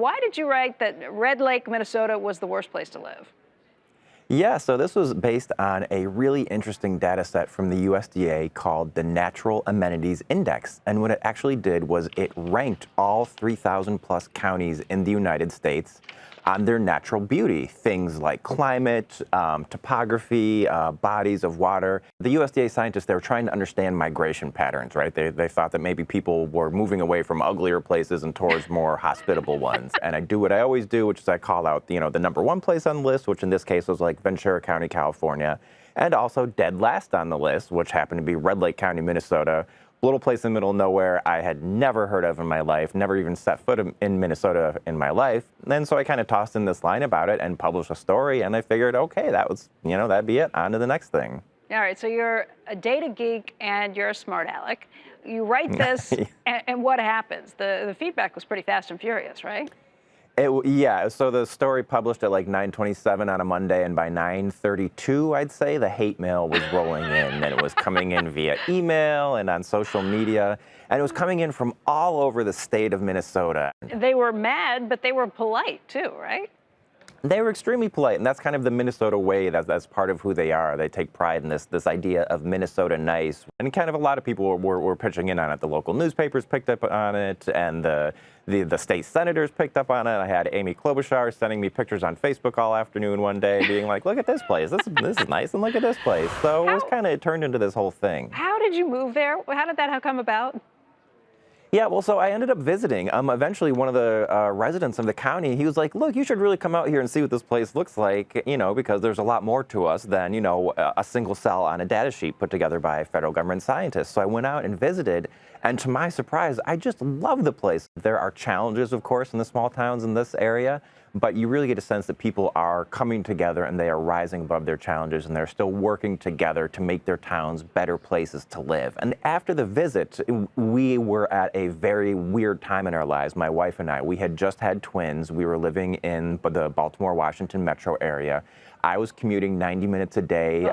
why did you write that Red Lake, Minnesota was the worst place to live? Yeah, so this was based on a really interesting data set from the USDA called the Natural Amenities Index. And what it actually did was it ranked all 3,000 plus counties in the United States on their natural beauty, things like climate, topography, bodies of water. The USDA scientists, they were trying to understand migration patterns, right? They thought that maybe people were moving away from uglier places and towards more hospitable ones. And I do what I always do, which is I call out, the number one place on the list, which in this case was like Ventura County, California, and also dead last on the list, which happened to be Red Lake County, Minnesota. Little place in the middle of nowhere I had never heard of in my life, never even set foot in Minnesota in my life. And so I kind of tossed in this line about it and published a story, and I figured, okay, that was, that'd be it. On to the next thing. All right, so you're a data geek and you're a smart aleck. You write this, and what happens? The feedback was pretty fast and furious, right? Yeah, so the story published at like 9:27 on a Monday, and by 9:32, I'd say, the hate mail was rolling in, and it was coming in via email and on social media, and it was coming in from all over the state of Minnesota. They were mad, but they were polite too, right? They were extremely polite, and that's kind of the Minnesota way. That's part of who they are. They take pride in this idea of Minnesota nice, and kind of a lot of people were pitching in on it. The local newspapers picked up on it, and the state senators picked up on it. I had Amy Klobuchar sending me pictures on Facebook all afternoon one day, being like, "Look at this place. This is nice, and look at this place." So it turned into this whole thing. How did you move there? How did that come about? Yeah, well, so I ended up visiting. Eventually, one of the residents of the county, he was like, "Look, you should really come out here and see what this place looks like, because there's a lot more to us than, a single cell on a data sheet put together by federal government scientists." So I went out and visited, and to my surprise, I just love the place. There are challenges, of course, in the small towns in this area, but you really get a sense that people are coming together and they are rising above their challenges, and they're still working together to make their towns better places to live. And after the visit, we were at a very weird time in our lives. My wife and I, we had just had twins. We were living in the Baltimore, Washington metro area. I was commuting 90 minutes a day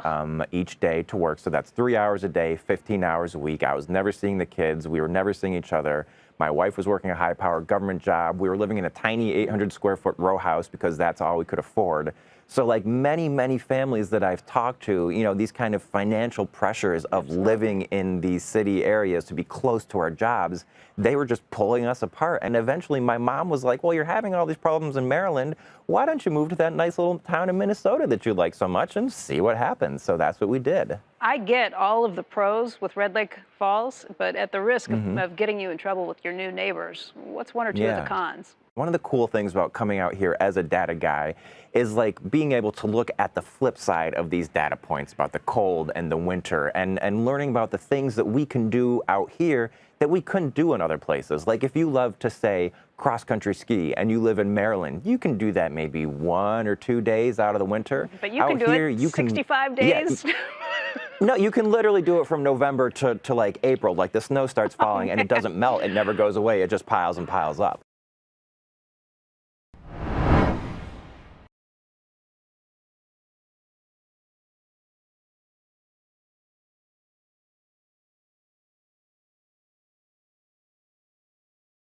each day to work. So that's 3 hours a day, 15 hours a week. I was never seeing the kids. We were never seeing each other. My wife was working a high-powered government job. We were living in a tiny 800-square-foot row house because that's all we could afford. So like many, many families that I've talked to, these kind of financial pressures of living in these city areas to be close to our jobs, they were just pulling us apart. And eventually my mom was like, "Well, you're having all these problems in Maryland. Why don't you move to that nice little town in Minnesota that you like so much and see what happens?" So that's what we did. I get all of the pros with Red Lake Falls, but at the risk of getting you in trouble with your new neighbors, what's one or two of the cons? One of the cool things about coming out here as a data guy is like being able to look at the flip side of these data points about the cold and the winter, and learning about the things that we can do out here that we couldn't do in other places. Like if you love to, say, cross-country ski and you live in Maryland, you can do that maybe 1 or 2 days out of the winter. But you can do it 65 days? Yeah, no, you can literally do it from November to like April. Like the snow starts falling and it doesn't melt. It never goes away. It just piles and piles up.